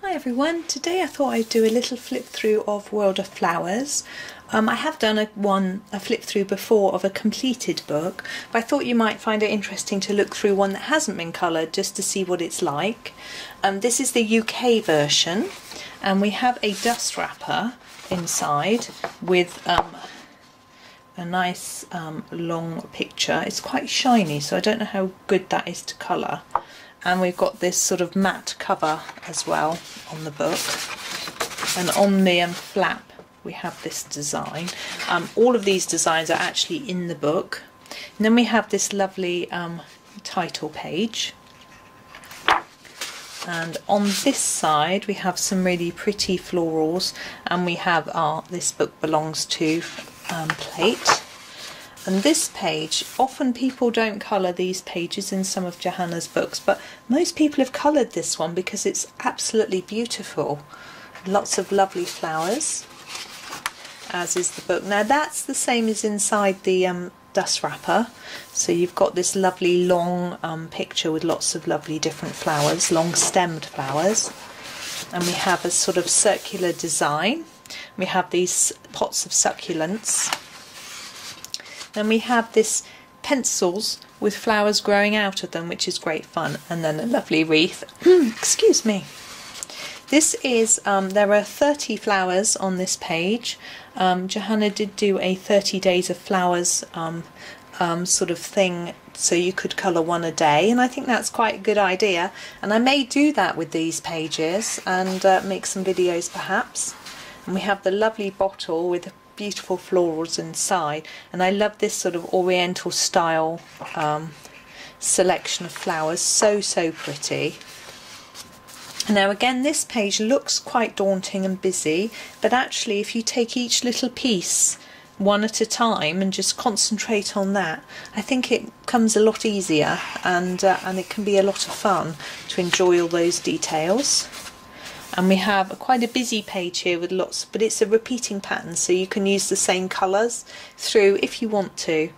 Hi everyone, today I thought I'd do a little flip through of World of Flowers. I have done a flip through before of a completed book, but I thought you might find it interesting to look through one that hasn't been coloured just to see what it's like. This is the UK version, and we have a dust wrapper inside with a nice long picture. It's quite shiny, so I don't know how good that is to colour. And we've got this sort of matte cover as well on the book, and on the flap we have this design. All of these designs are actually in the book. And then we have this lovely title page, and on this side we have some really pretty florals, and we have our This Book Belongs To plate. And this page, often people don't colour these pages in some of Johanna's books, but most people have coloured this one because it's absolutely beautiful. Lots of lovely flowers, as is the book. Now that's the same as inside the dust wrapper. So you've got this lovely long picture with lots of lovely different flowers, long stemmed flowers. And we have a sort of circular design. We have these pots of succulents. Then we have this pencils with flowers growing out of them, which is great fun, and then a lovely wreath. Excuse me. This is, there are 30 flowers on this page. Johanna did do a 30 days of flowers sort of thing, so you could colour one a day, and I think that's quite a good idea. And I may do that with these pages and make some videos perhaps. And we have the lovely bottle with beautiful florals inside, and I love this sort of oriental style selection of flowers. So pretty. Now again, this page looks quite daunting and busy, but actually if you take each little piece one at a time and just concentrate on that, I think it comes a lot easier, and it can be a lot of fun to enjoy all those details. And we have quite a busy page here with lots, but it's a repeating pattern, so you can use the same colours through if you want to.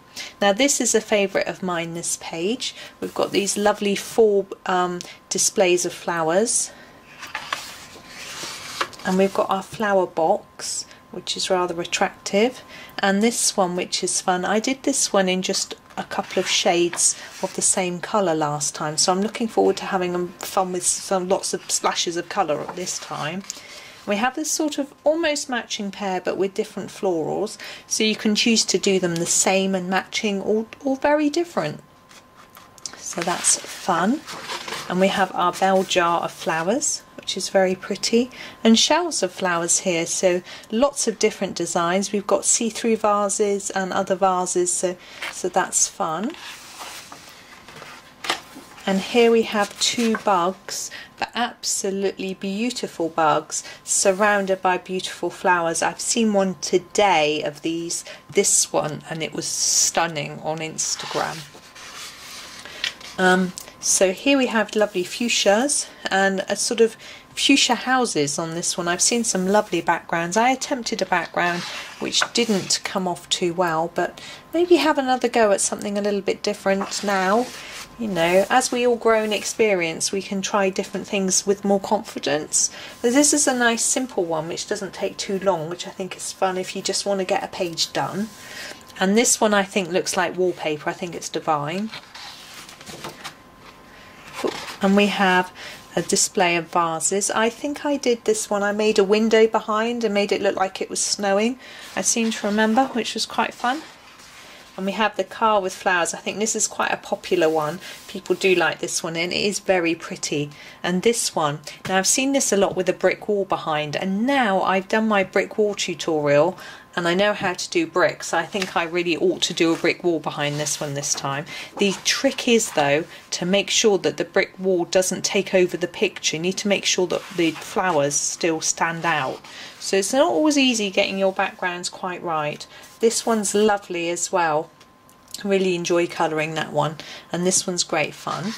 Now this is a favourite of mine, this page. We've got these lovely 4 displays of flowers. And we've got our flower box, which is rather attractive. And this one, which is fun. I did this one in just a couple of shades of the same colour last time, so I'm looking forward to having fun with lots of splashes of colour at this time. We have this sort of almost matching pair, but with different florals, so you can choose to do them the same and matching, or very different. So that's fun. And we have our bell jar of flowers, which is very pretty, and shells of flowers here, so lots of different designs. We've got see-through vases and other vases, so that's fun. And here we have 2 bugs, but absolutely beautiful bugs surrounded by beautiful flowers. I've seen one today of this one, and it was stunning on Instagram. So here we have lovely fuchsias and a sort of fuchsia houses on this one. I've seen some lovely backgrounds. I attempted a background which didn't come off too well, but maybe have another go at something a little bit different now. You know, as we all grow in experience, we can try different things with more confidence. But this is a nice simple one which doesn't take too long, which I think is fun if you just want to get a page done. And this one I think looks like wallpaper. I think it's divine. And we have a display of vases. I think I did this one. I made a window behind and made it look like it was snowing, I seem to remember, which was quite fun. And we have the car with flowers. I think this is quite a popular one. People do like this one, and it is very pretty. And this one, now I've seen this a lot with a brick wall behind, and now I've done my brick wall tutorial and I know how to do bricks. I think I really ought to do a brick wall behind this one this time. The trick is though to make sure that the brick wall doesn't take over the picture. You need to make sure that the flowers still stand out. So it's not always easy getting your backgrounds quite right. This one's lovely as well. I really enjoy colouring that one, and this one's great fun.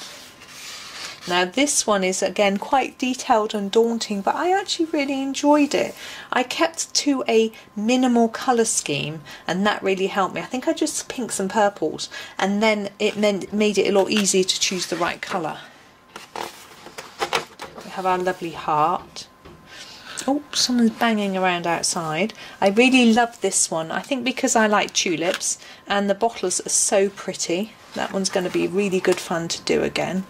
Now this one is again quite detailed and daunting, but I actually really enjoyed it. I kept to a minimal colour scheme, and that really helped me. I think I just pinks and purples, and then it made it a lot easier to choose the right colour. have our lovely heart. Oh, someone's banging around outside. I really love this one. I think because I like tulips and the bottles are so pretty. That one's going to be really good fun to do again.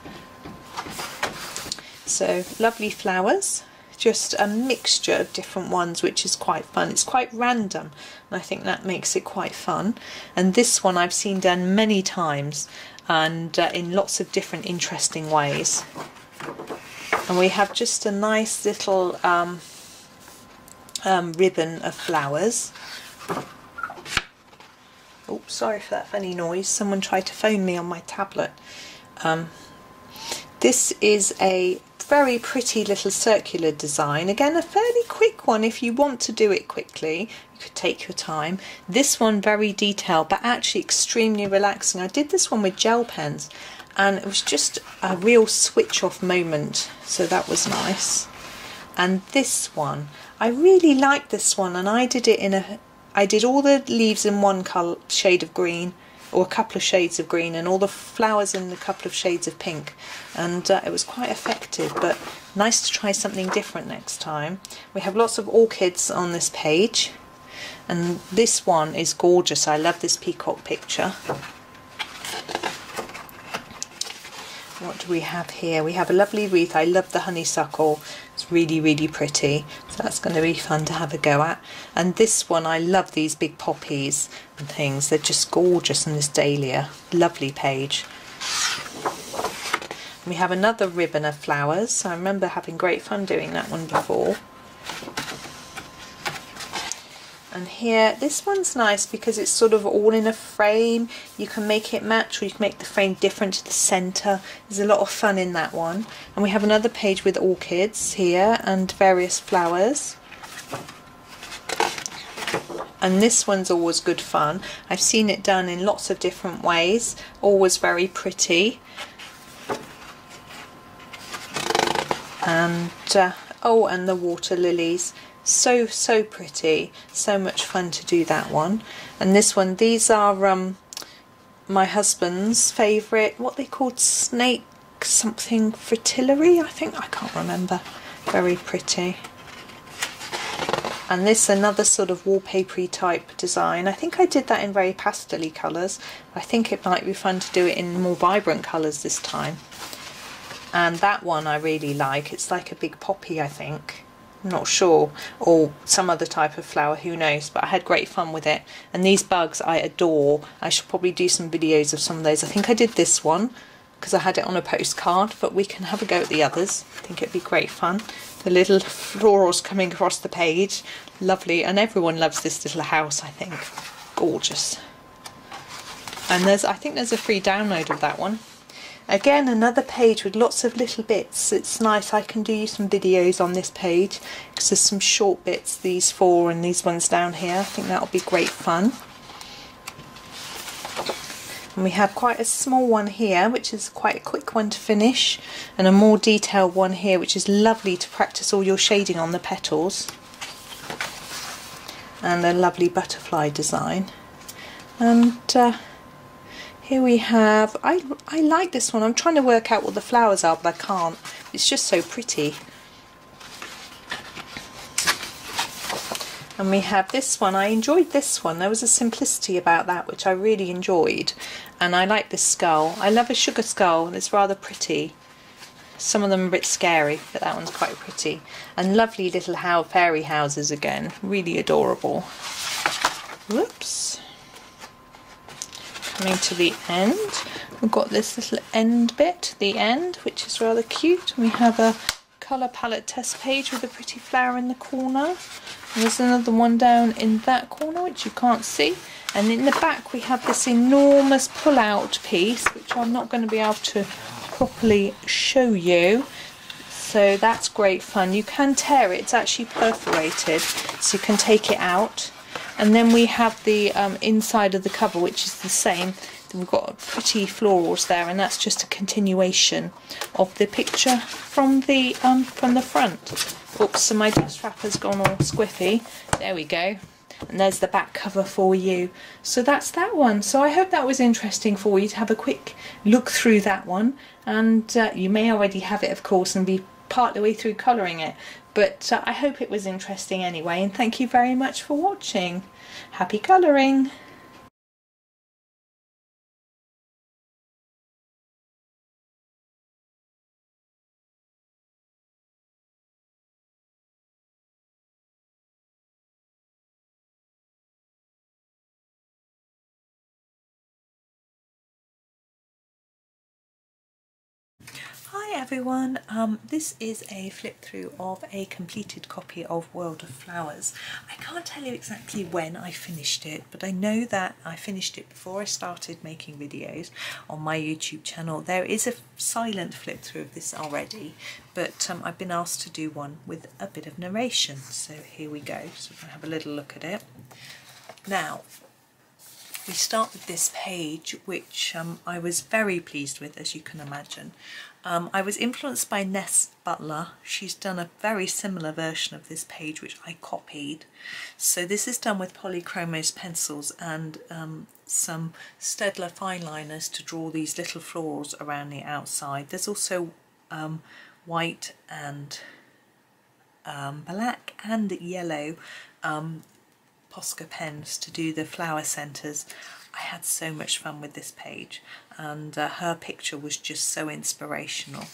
So lovely flowers. Just a mixture of different ones, which is quite fun. It's quite random, and I think that makes it quite fun. And this one I've seen done many times, and in lots of different interesting ways. And we have just a nice little ribbon of flowers. Oh, sorry for that funny noise. Someone tried to phone me on my tablet. This is a very pretty little circular design. Again, a fairly quick one if you want to do it quickly. You could take your time. This one very detailed, but actually extremely relaxing. I did this one with gel pens, and it was just a real switch off moment, so that was nice. And this one, I really like this one, and I did it in I did all the leaves in one shade of green, or a couple of shades of green, and all the flowers in a couple of shades of pink, and it was quite effective, but nice to try something different next time. We have lots of orchids on this page, and this one is gorgeous. I love this peacock picture. What do we have here? We have a lovely wreath. I love the honeysuckle. It's really, really pretty. So that's going to be fun to have a go at. And this one, I love these big poppies and things. They're just gorgeous, and this dahlia. Lovely page. And we have another ribbon of flowers. I remember having great fun doing that one before. And here, this one's nice because it's sort of all in a frame. You can make it match, or you can make the frame different to the centre. There's a lot of fun in that one. And we have another page with orchids here and various flowers. And this one's always good fun. I've seen it done in lots of different ways. Always very pretty. And oh, and the water lilies. So pretty, so much fun to do that one. And this one, these are my husband's favourite, what they called snake something fritillary, I think, I can't remember. Very pretty. And this, another sort of wallpapery type design. I think I did that in very pastel-y colours. I think it might be fun to do it in more vibrant colours this time. And that one I really like. It's like a big poppy, I think. I'm not sure, or some other type of flower, who knows, but I had great fun with it. And these bugs I adore. I should probably do some videos of some of those. I think I did this one because I had it on a postcard, but we can have a go at the others. I think it'd be great fun. The little florals coming across the page, lovely, and everyone loves this little house, I think. Gorgeous. And I think there's a free download of that one. Again, another page with lots of little bits. It's nice. I can do some videos on this page because there's some short bits, these four and these ones down here. I think that'll be great fun. And we have quite a small one here, which is quite a quick one to finish, and a more detailed one here, which is lovely to practice all your shading on the petals. And a lovely butterfly design. And here we have, I like this one. I'm trying to work out what the flowers are, but I can't. It's just so pretty. And we have this one. I enjoyed this one. There was a simplicity about that which I really enjoyed. And I like this skull. I love a sugar skull, and it's rather pretty. Some of them are a bit scary, but that one's quite pretty. And lovely little fairy houses again. Really adorable. Whoops. Coming to the end, we've got this little end bit, the end, which is rather cute. We have a colour palette test page with a pretty flower in the corner. And there's another one down in that corner, which you can't see. And in the back we have this enormous pull-out piece, which I'm not going to be able to properly show you. So that's great fun. You can tear it, it's actually perforated, so you can take it out. And then we have the inside of the cover, which is the same. We've got pretty florals there, and that's just a continuation of the picture from the front. Oops, so my dust wrapper's gone all squiffy. There we go. And there's the back cover for you. So that's that one. So I hope that was interesting for you to have a quick look through that one. And you may already have it, of course, and be part the way through colouring it, but I hope it was interesting anyway, and thank you very much for watching. Happy colouring! Hi everyone, this is a flip through of a completed copy of World of Flowers. I can't tell you exactly when I finished it, but I know that I finished it before I started making videos on my YouTube channel. There is a silent flip through of this already, but I've been asked to do one with a bit of narration, so here we go. So we're going to have a little look at it. Now, we start with this page, which I was very pleased with, as you can imagine. I was influenced by Ness Butler. She's done a very similar version of this page, which I copied. So this is done with Polychromos pencils and some Staedtler fine liners to draw these little florals around the outside. There's also white and black and yellow Posca pens to do the flower centres. I had so much fun with this page, and her picture was just so inspirational.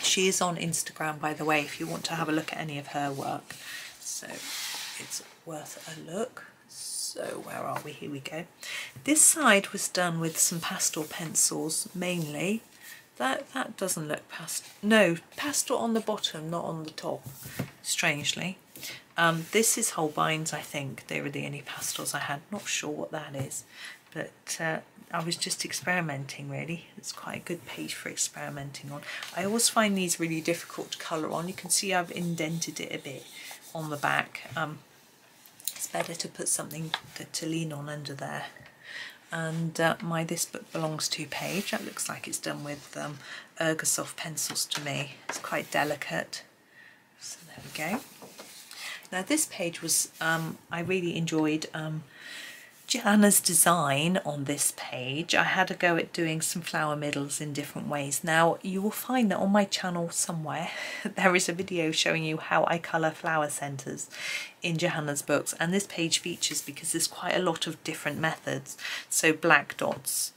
She is on Instagram, by the way, if you want to have a look at any of her work, so it's worth a look. So where are we? Here we go. This side was done with some pastel pencils mainly. That doesn't look pastel. No, pastel on the bottom, not on the top, strangely. This is Holbein's, I think. They were the only pastels I had. Not sure what that is, but I was just experimenting, really. It's quite a good page for experimenting on. I always find these really difficult to colour on. You can see I've indented it a bit on the back. It's better to put something to lean on under there. And my This Book Belongs To page, that looks like it's done with Ergosoft pencils to me. It's quite delicate. So there we go. Now this page was, I really enjoyed Johanna's design on this page. I had a go at doing some flower middles in different ways. Now you will find that on my channel somewhere there is a video showing you how I colour flower centres in Johanna's books, and this page features because there's quite a lot of different methods. So black dots,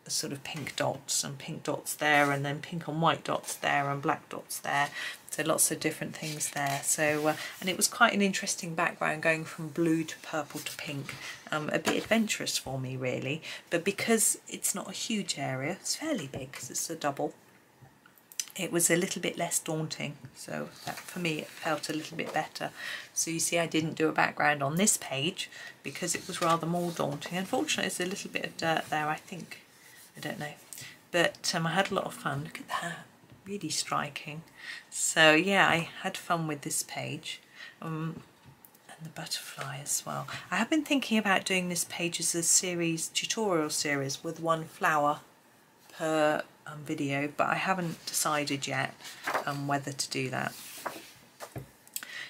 sort of pink dots, and pink dots there, and then pink and white dots there, and black dots there. So lots of different things there. So and it was quite an interesting background, going from blue to purple to pink. A bit adventurous for me, really. But because it's not a huge area, it's fairly big because it's a double, it was a little bit less daunting. So that, for me, it felt a little bit better. So you see I didn't do a background on this page because it was rather more daunting. Unfortunately, there's a little bit of dirt there, I think. I don't know. But I had a lot of fun. Look at that. Really striking. So yeah, I had fun with this page. And the butterfly as well. I have been thinking about doing this page as a series, tutorial series, with one flower per video, but I haven't decided yet whether to do that.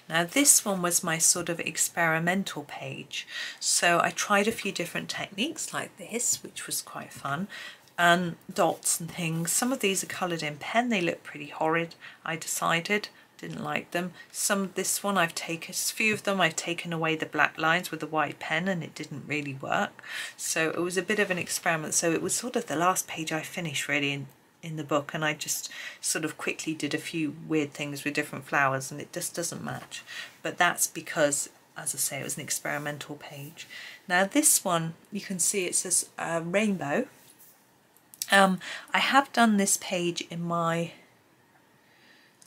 Now this one was my sort of experimental page, so I tried a few different techniques like this, which was quite fun, and dots and things. Some of these are coloured in pen. They look pretty horrid, I decided. Didn't like them. This one I've taken, a few of them I've taken away the black lines with the white pen, and it didn't really work. So it was a bit of an experiment. So it was sort of the last page I finished really in the book, and I just sort of quickly did a few weird things with different flowers, and it just doesn't match. But that's because, as I say, it was an experimental page. Now this one, you can see it says rainbow. I have done this page in my...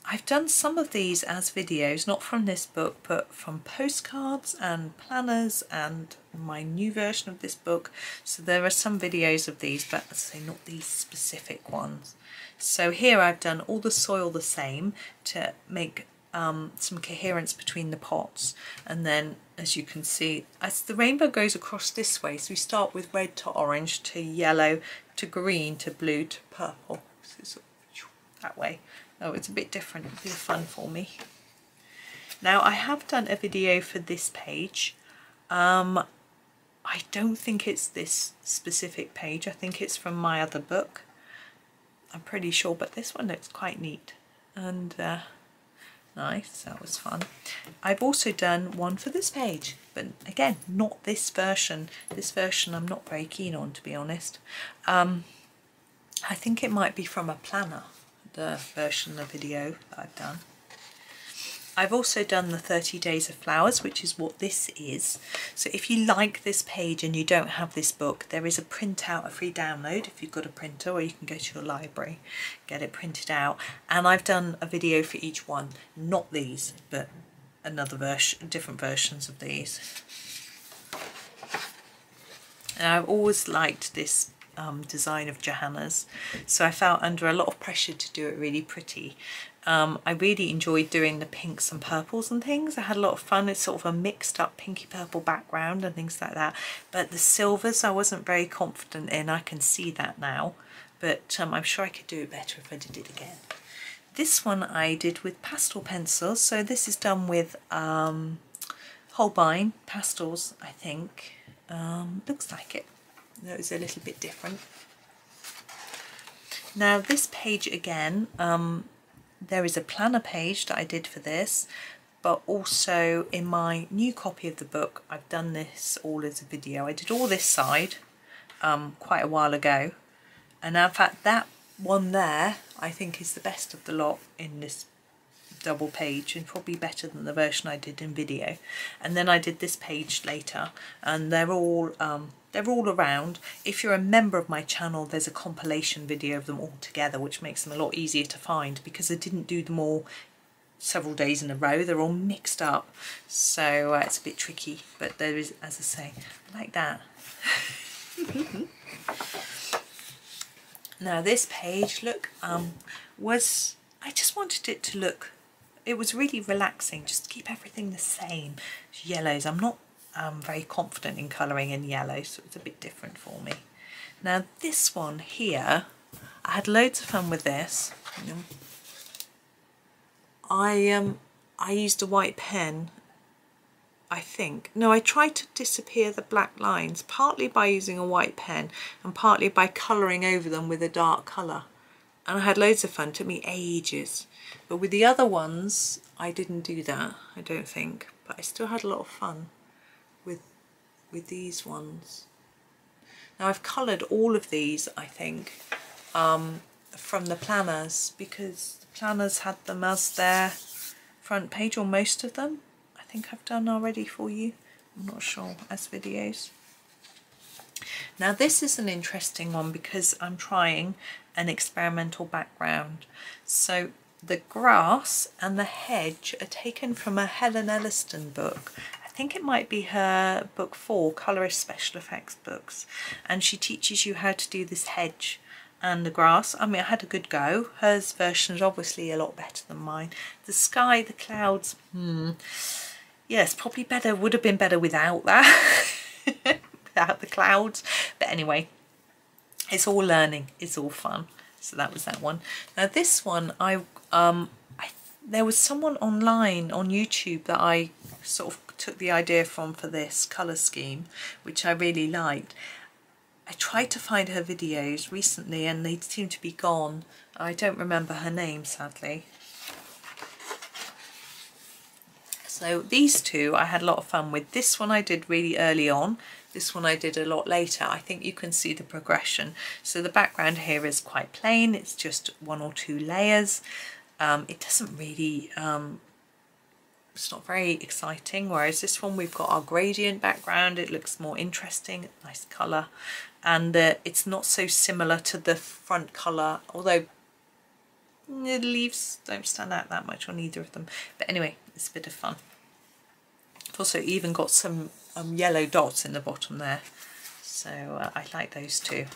I've done some of these as videos, not from this book, but from postcards and planners and my new version of this book. So there are some videos of these, but as I say, not these specific ones. So here I've done all the soil the same to make some coherence between the pots. And then, as you can see, as the rainbow goes across this way, so we start with red to orange to yellow to green to blue to purple. So it's that way. Oh, it's a bit different. It'll be fun for me. Now, I have done a video for this page. I don't think it's this specific page. I think it's from my other book. I'm pretty sure, but this one looks quite neat. and nice, that was fun. I've also done one for this page, but again, not this version. This version I'm not very keen on, to be honest. I think it might be from a planner, the version of the video that I've done. I've also done the 30 Days of Flowers, which is what this is. So if you like this page and you don't have this book, there is a printout, a free download if you've got a printer, or you can go to your library, get it printed out. And I've done a video for each one, not these, but another version, different versions of these. And I've always liked this design of Johanna's, so I felt under a lot of pressure to do it really pretty. I really enjoyed doing the pinks and purples and things. I had a lot of fun. It's sort of a mixed up pinky purple background and things like that, but the silvers I wasn't very confident in. I can see that now, but I'm sure I could do it better if I did it again. This one I did with pastel pencils, so this is done with Holbein pastels, I think. Looks like it. That was a little bit different. Now this page again, there is a planner page that I did for this, but also in my new copy of the book I've done this all as a video. I did all this side quite a while ago, and in fact that one there I think is the best of the lot in this double page, and probably better than the version I did in video. And then I did this page later, and they're all around. If you're a member of my channel, there's a compilation video of them all together, which makes them a lot easier to find, because I didn't do them all several days in a row. They're all mixed up, so it's a bit tricky, but there is, as I say, like that. Now this page, look, I just wanted it to look, it was really relaxing, just to keep everything the same. Yellows, I'm not very confident in colouring in yellow, so it's a bit different for me. Now this one here, I had loads of fun with this. I used a white pen, I think. No, I tried to disappear the black lines, partly by using a white pen and partly by colouring over them with a dark colour. And I had loads of fun. It took me ages. But with the other ones, I didn't do that, I don't think. But I still had a lot of fun with these ones. Now I've coloured all of these, I think, from the planners, because the planners had them as their front page, or most of them. I think I've done already for you. I'm not sure, as videos. Now this is an interesting one because I'm trying an experimental background. So the grass and the hedge are taken from a Helen Elliston book. I think it might be her book 4, Colourist Special Effects books, and she teaches you how to do this hedge and the grass. I mean, I had a good go. Hers version is obviously a lot better than mine. The sky, the clouds, yes, probably better, would have been better without that. Without the clouds, but anyway, it's all learning, it's all fun. So that was that one. Now this one, there was someone online on YouTube that I sort of took the idea from for this colour scheme, which I really liked. I tried to find her videos recently and they seem to be gone. I don't remember her name, sadly. So these two I had a lot of fun with. This one I did really early on. This one I did a lot later. I think you can see the progression. So the background here is quite plain. It's just 1 or 2 layers. It doesn't really, it's not very exciting. Whereas this one, we've got our gradient background. It looks more interesting, nice colour. And it's not so similar to the front colour, although the leaves don't stand out that much on either of them. But anyway, it's a bit of fun. I've also even got some yellow dots in the bottom there, so I like those too.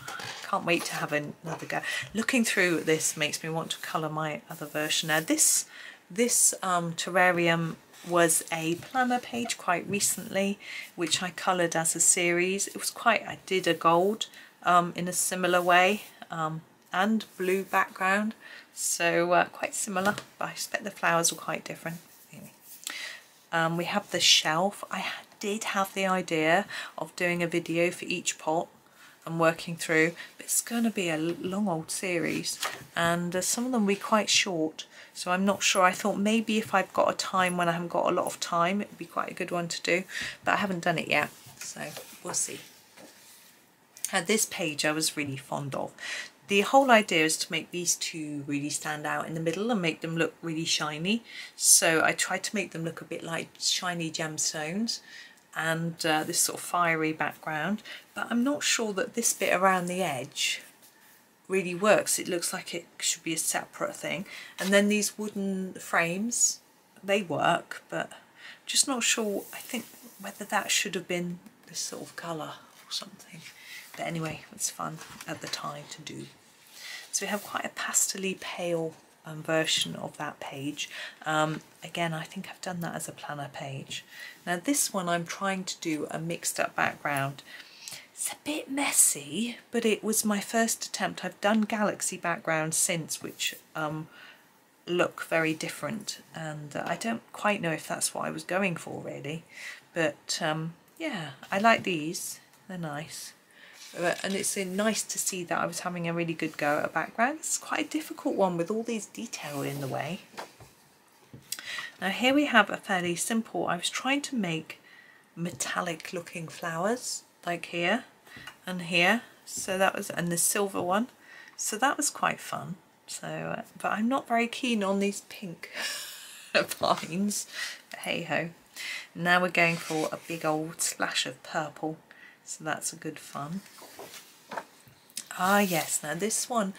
Can't wait to have another go. Looking through this makes me want to colour my other version. Now this terrarium was a planner page quite recently, which I coloured as a series. It was quite, I did a gold in a similar way, and blue background, so quite similar, but I expect the flowers were quite different. Anyway, we have the shelf. I did have the idea of doing a video for each pot and working through, but is going to be a long old series, and some of them will be quite short, so I'm not sure. I thought maybe if I've got a time when I haven't got a lot of time, it would be quite a good one to do, but I haven't done it yet, so we'll see. This page I was really fond of. The whole idea is to make these two really stand out in the middle and make them look really shiny. So I tried to make them look a bit like shiny gemstones and this sort of fiery background. But I'm not sure that this bit around the edge really works. It looks like it should be a separate thing. And then these wooden frames, they work, but just not sure, I think, whether that should have been this sort of colour or something. But anyway, it's fun at the time to do. So we have quite a pastel-y pale version of that page. Again, I think I've done that as a planner page. Now this one I'm trying to do a mixed up background. It's a bit messy, but it was my first attempt. I've done galaxy backgrounds since, which look very different, and I don't quite know if that's what I was going for really. But yeah, I like these, they're nice. And it's nice to see that I was having a really good go at a background. It's quite a difficult one with all these detail in the way. Now here we have a fairly simple, I was trying to make metallic looking flowers like here and here. So that was, and the silver one. So that was quite fun. So, but I'm not very keen on these pink vines. But hey ho. Now we're going for a big old splash of purple. So that's a good fun. Ah yes, now this one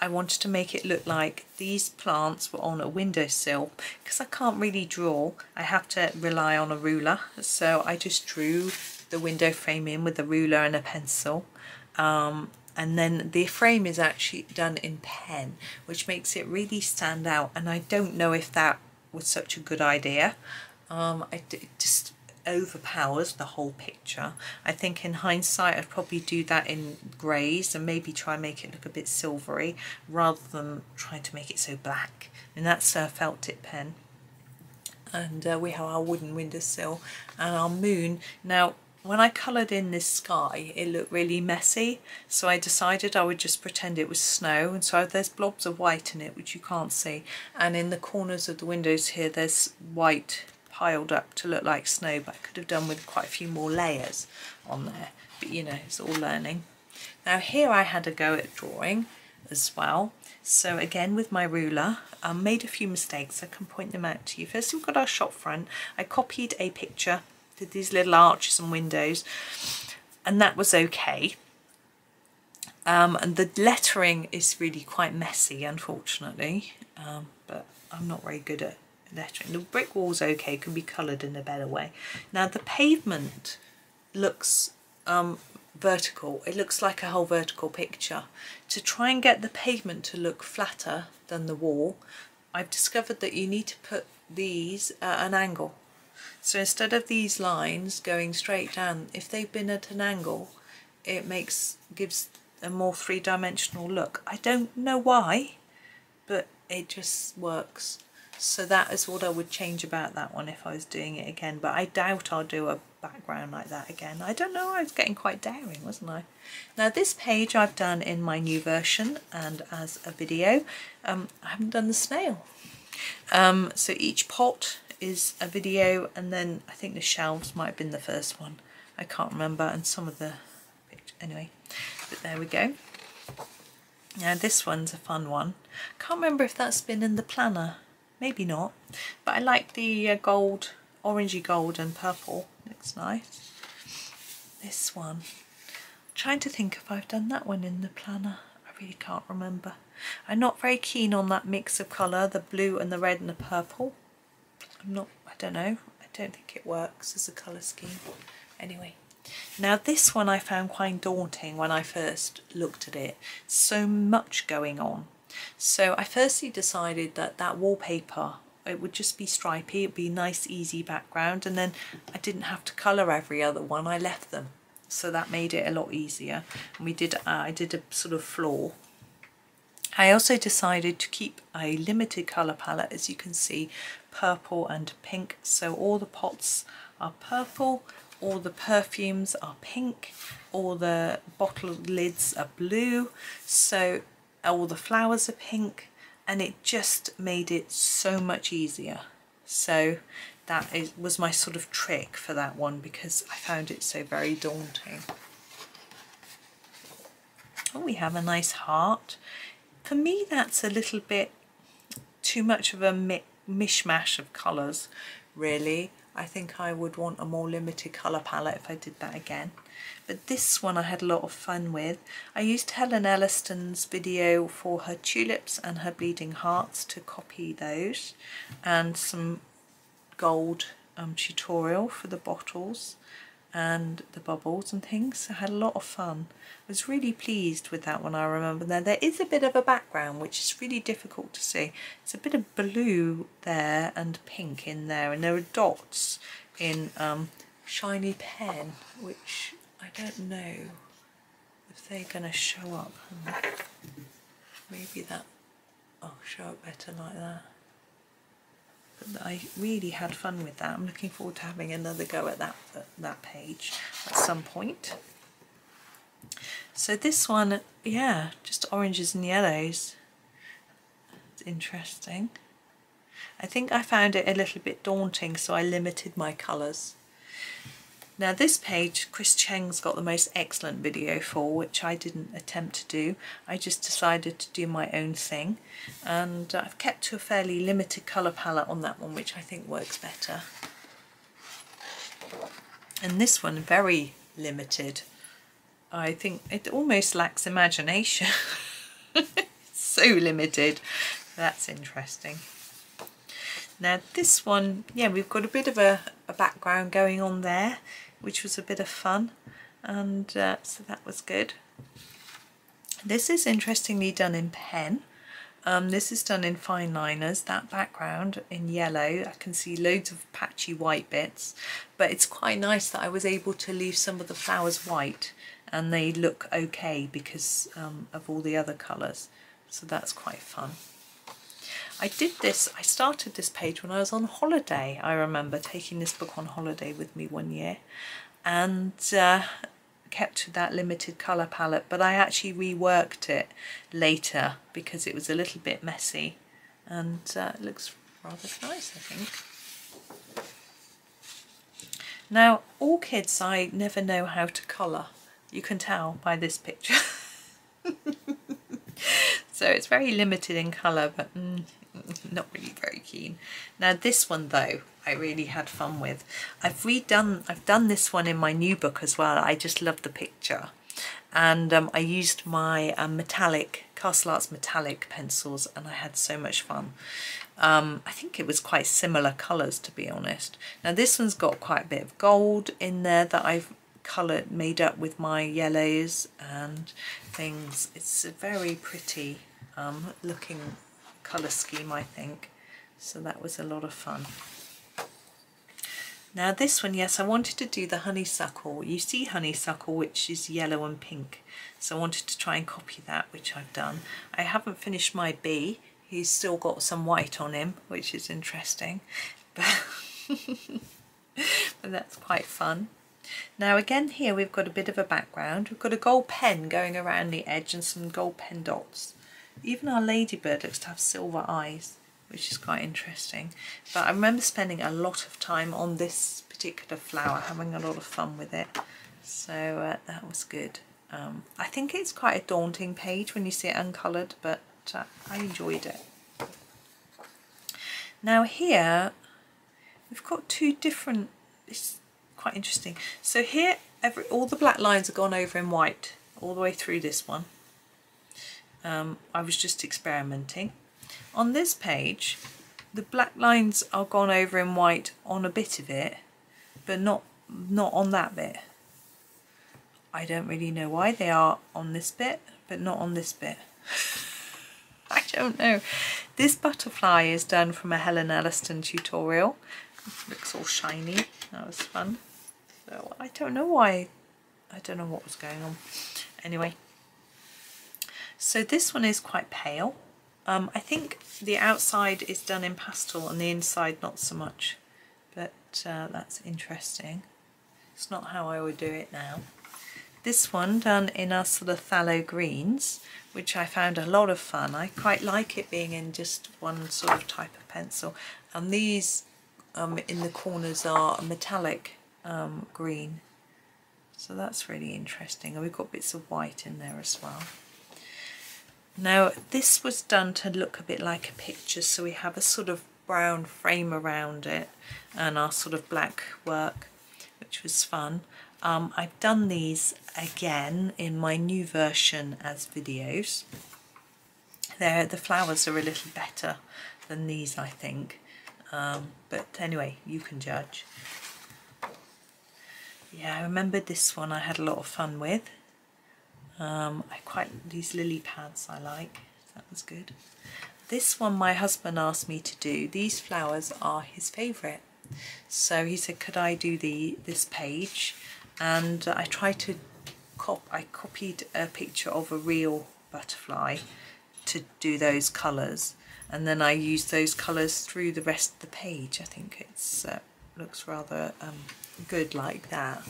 I wanted to make it look like these plants were on a windowsill. Because I can't really draw, I have to rely on a ruler. So I just drew the window frame in with a ruler and a pencil. And then the frame is actually done in pen, which makes it really stand out. And I don't know if that was such a good idea. It just overpowers the whole picture. I think in hindsight I'd probably do that in greys and maybe try and make it look a bit silvery rather than trying to make it so black. And that's a felt tip pen. And we have our wooden windowsill and our moon. Now when I coloured in this sky it looked really messy, so I decided I would just pretend it was snow, and so there's blobs of white in it which you can't see, and in the corners of the windows here there's white piled up to look like snow, but I could have done with quite a few more layers on there, but you know, it's all learning. Now here I had a go at drawing as well, so again with my ruler I made a few mistakes. I can point them out to you. First we've got our shop front. I copied a picture, did these little arches and windows, and that was okay. And the lettering is really quite messy unfortunately, but I'm not very good at lettering. The brick wall's okay, can be coloured in a better way. Now the pavement looks vertical, it looks like a whole vertical picture. To try and get the pavement to look flatter than the wall, I've discovered that you need to put these at an angle. So instead of these lines going straight down, if they've been at an angle, it gives a more three-dimensional look. I don't know why, but it just works. So that is what I would change about that one if I was doing it again, but I doubt I'll do a background like that again. I don't know, I was getting quite daring, wasn't I? Now this page I've done in my new version and as a video. I haven't done the snail. So each pot is a video, and then I think the shelves might have been the first one. I can't remember, and some of the pictures. Anyway, but there we go. Now this one's a fun one. Can't remember if that's been in the planner. Maybe not, but I like the gold, orangey gold and purple. Looks nice. This one, I'm trying to think if I've done that one in the planner. I really can't remember. I'm not very keen on that mix of colour, the blue and the red and the purple. I don't know, I don't think it works as a colour scheme. Anyway, now this one I found quite daunting when I first looked at it. So much going on. So I firstly decided that that wallpaper, it would just be stripy, it'd be a nice easy background, and then I didn't have to colour every other one, I left them. So that made it a lot easier. And I did a sort of floor. I also decided to keep a limited colour palette, as you can see, purple and pink. So all the pots are purple all the perfumes are pink, all the bottle lids are blue, so all the flowers are pink, and it just made it so much easier. So that was my sort of trick for that one, because I found it so very daunting. Oh, we have a nice heart. For me, that's a little bit too much of a mishmash of colours, really. I think I would want a more limited colour palette if I did that again. But this one I had a lot of fun with. I used Helen Elliston's video for her tulips and her bleeding hearts to copy those, and some gold tutorial for the bottles and the bubbles and things. So I had a lot of fun. I was really pleased with that one, I remember. Now there is a bit of a background which is really difficult to see. It's a bit of blue there and pink in there, and there are dots in shiny pen, which I don't know if they're going to show up. Maybe that, I'll show it better like that. But I really had fun with that. I'm looking forward to having another go at that page at some point. So this one, yeah, just oranges and yellows. It's interesting. I think I found it a little bit daunting, so I limited my colours. Now this page, Chris Cheng's got the most excellent video for, which I didn't attempt to do. I just decided to do my own thing, and I've kept to a fairly limited colour palette on that one, which I think works better. And this one, very limited. I think it almost lacks imagination. It's so limited. That's interesting. Now this one, yeah, we've got a bit of a background going on there, which was a bit of fun, and so that was good. This is interestingly done in pen. This is done in fine liners, that background in yellow. I can see loads of patchy white bits, but it's quite nice that I was able to leave some of the flowers white and they look okay because of all the other colours, so that's quite fun. I started this page when I was on holiday. I remember taking this book on holiday with me one year, and kept to that limited colour palette, but I actually reworked it later because it was a little bit messy, and it looks rather nice, I think. Now orchids I never know how to colour. You can tell by this picture. So it's very limited in colour, but not really very keen. Now this one though, I really had fun with. I've done this one in my new book as well. I just love the picture, and I used my metallic Castle Arts metallic pencils, and I had so much fun. I think it was quite similar colours, to be honest. Now this one's got quite a bit of gold in there that I've made up with my yellows and things. It's a very pretty looking colour scheme, I think, so that was a lot of fun. Now this one, yes, I wanted to do the honeysuckle. You see honeysuckle, which is yellow and pink, so I wanted to try and copy that, which I've done. I haven't finished my bee. He's still got some white on him, which is interesting, but, but that's quite fun. Now again here we've got a bit of a background. We've got a gold pen going around the edge and some gold pen dots. Even our ladybird looks to have silver eyes, which is quite interesting. But I remember spending a lot of time on this particular flower, having a lot of fun with it. So that was good. I think it's quite a daunting page when you see it uncoloured, but I enjoyed it. Now here we've got two different, it's quite interesting. So here all the black lines are gone over in white all the way through this one. I was just experimenting. On this page the black lines are gone over in white on a bit of it, but not on that bit. I don't really know why they are on this bit but not on this bit. I don't know. This butterfly is done from a Helen Elliston tutorial. It looks all shiny. That was fun. So I don't know why. I don't know what was going on. Anyway, so this one is quite pale. I think the outside is done in pastel and the inside not so much, but that's interesting. It's not how I would do it now. This one done in our sort of phthalo greens, which I found a lot of fun. I quite like it being in just one sort of type of pencil. And these in the corners are a metallic green. So that's really interesting. And we've got bits of white in there as well. Now this was done to look a bit like a picture, so we have a sort of brown frame around it and our sort of black work, which was fun. I've done these again in my new version as videos. The flowers are a little better than these, I think, but anyway, you can judge. Yeah, I remember this one I had a lot of fun with. These lily pads I like, that was good. This one my husband asked me to do. These flowers are his favourite. So he said, could I do this page? And I tried to I copied a picture of a real butterfly to do those colours. And then I used those colours through the rest of the page. I think it's looks rather good like that.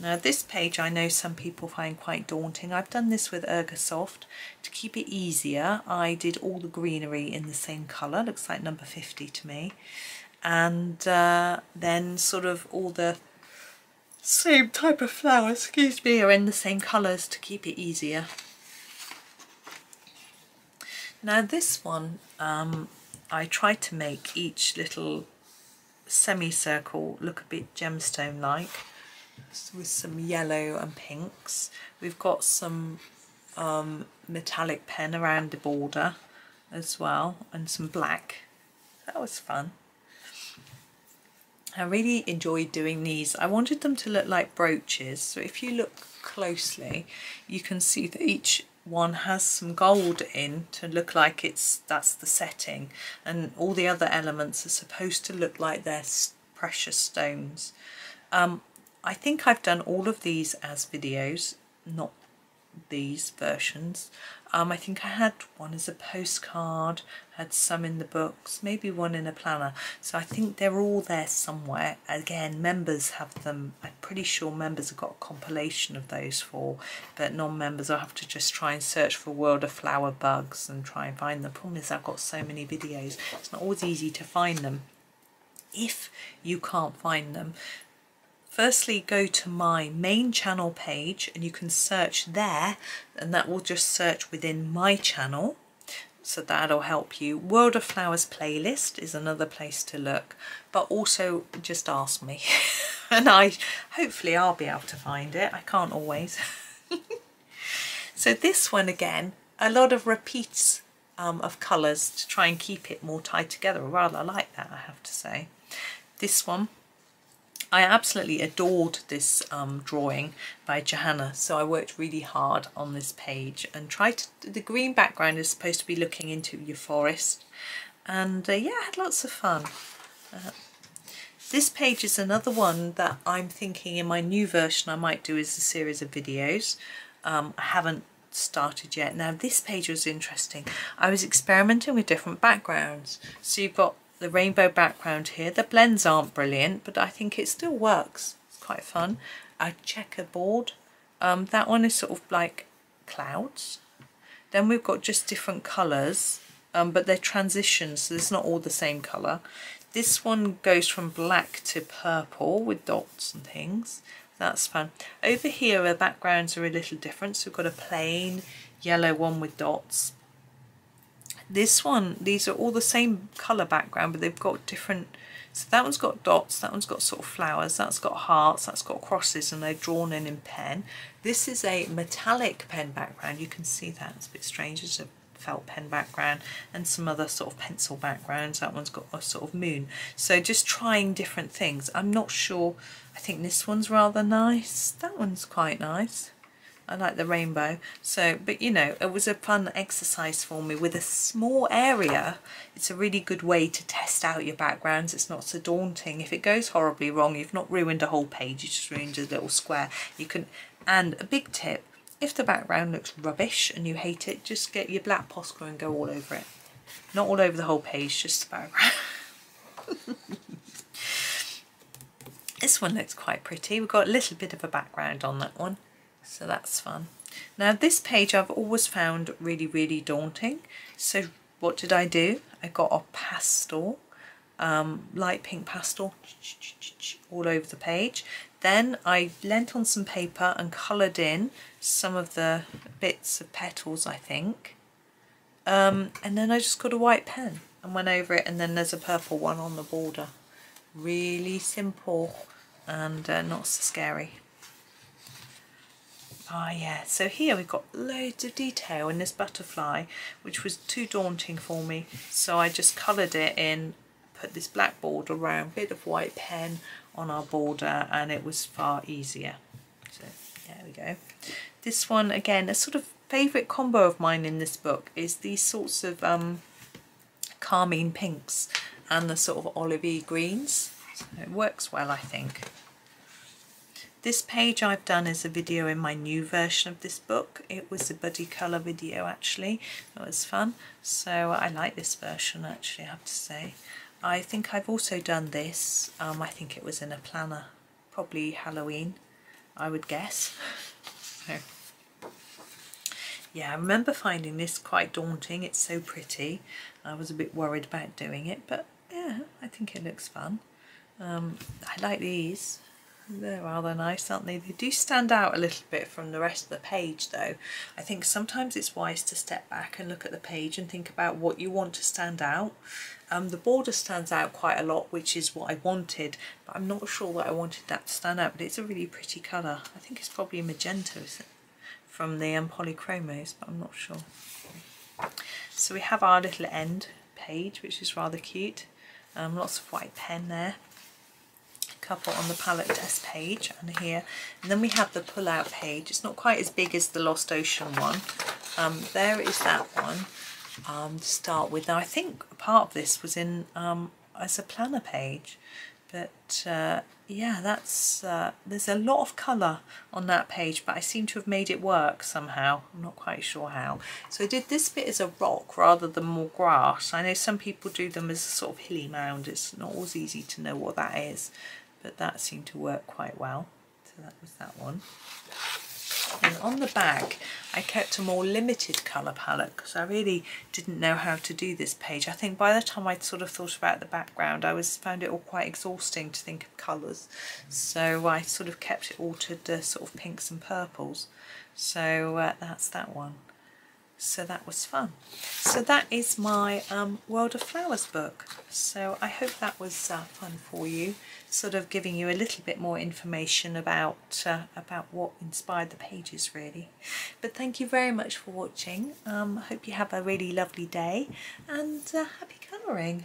Now this page I know some people find quite daunting. I've done this with Ergosoft. To keep it easier, I did all the greenery in the same colour, looks like number 50 to me. And then sort of all the same type of flowers, excuse me, are in the same colours to keep it easier. Now this one, I tried to make each little semicircle look a bit gemstone-like, with some yellow and pinks. We've got some metallic pen around the border as well, and some black. That was fun. I really enjoyed doing these. I wanted them to look like brooches, so if you look closely you can see that each one has some gold in to look like that's the setting, and all the other elements are supposed to look like they're precious stones. I think I've done all of these as videos, not these versions. I think I had one as a postcard, had some in the books, maybe one in a planner. So I think they're all there somewhere. Again, members have them. I'm pretty sure members have got a compilation of those but non-members I'll have to just try and search for World of Flower Bugs and try and find them. The problem is I've got so many videos, it's not always easy to find them. If you can't find them, firstly go to my main channel page and you can search there, and that will just search within my channel, so that'll help you. World of Flowers playlist is another place to look, but also just ask me and hopefully I'll be able to find it. I can't always. So this one again, a lot of repeats of colours to try and keep it more tied together. I rather like that, I have to say. This one, I absolutely adored this drawing by Johanna, so I worked really hard on this page and tried to, the green background is supposed to be looking into your forest, and yeah, I had lots of fun. This page is another one that I'm thinking in my new version I might do as a series of videos. I haven't started yet. Now this page was interesting. I was experimenting with different backgrounds, so you've got the rainbow background here. The blends aren't brilliant, but I think it still works. It's quite fun. A checkerboard. That one is sort of like clouds. Then we've got just different colours, but they're transitions, so it's not all the same colour. This one goes from black to purple with dots and things. That's fun. Over here, the backgrounds are a little different. So we've got a plain yellow one with dots. This one, these are all the same colour background, but they've got different. So that one's got dots, that one's got sort of flowers, that's got hearts, that's got crosses, and they're drawn in pen. This is a metallic pen background. You can see that, it's a bit strange. It's a felt pen background and some other sort of pencil backgrounds. That one's got a sort of moon. So just trying different things. I'm not sure. I think this one's rather nice. That one's quite nice. I like the rainbow. So, but you know, it was a fun exercise for me with a small area. It's a really good way to test out your backgrounds. It's not so daunting. If it goes horribly wrong, you've not ruined a whole page, you just ruined a little square. You can, and a big tip, if the background looks rubbish and you hate it, just get your black Posca and go all over it. Not all over the whole page, just the background. this one looks quite pretty. We've got a little bit of a background on that one, so that's fun. Now this page I've always found really daunting, so what did I do? I got a pastel, light pink pastel all over the page. Then I lent on some paper and coloured in some of the bits of petals, I think. And then I just got a white pen and went over it, and then there's a purple one on the border. Really simple and not so scary. Ah yeah, so here we've got loads of detail in this butterfly, which was too daunting for me. So I just coloured it in, put this black border around, bit of white pen on our border, and it was far easier. So there we go. This one, again, a sort of favourite combo of mine in this book is these sorts of carmine pinks and the sort of olivey greens. So it works well, I think. This page I've done is a video in my new version of this book. It was a buddy colour video actually. It was fun. So I like this version actually, I have to say. I think I've also done this. I think it was in a planner, probably Halloween, I would guess. So, yeah, I remember finding this quite daunting. It's so pretty. I was a bit worried about doing it, but yeah, I think it looks fun. I like these. They're rather nice, aren't they? They do stand out a little bit from the rest of the page though. I think sometimes it's wise to step back and look at the page and think about what you want to stand out. The border stands out quite a lot, which is what I wanted, but I'm not sure that I wanted that to stand out, but it's a really pretty colour. I think it's probably magenta, is it? From the polychromos, but I'm not sure. So we have our little end page, which is rather cute. Lots of white pen there. Couple on the palette test page and here, and then we have the pull out page. It's not quite as big as the Lost Ocean one. There is that one to start with. Now I think part of this was in as a planner page, but yeah, that's there's a lot of colour on that page, but I seem to have made it work somehow. I'm not quite sure how. So I did this bit as a rock rather than more grass. I know some people do them as a sort of hilly mound. It's not always easy to know what that is, but that seemed to work quite well. So that was that one. And on the back I kept a more limited colour palette because I really didn't know how to do this page. I think by the time I'd sort of thought about the background I found it all quite exhausting to think of colours, so I sort of kept it all to the sort of pinks and purples. So that's that one. So that was fun. So that is my World of Flowers book. So I hope that was fun for you, sort of giving you a little bit more information about what inspired the pages really. But thank you very much for watching. I hope you have a really lovely day and happy colouring.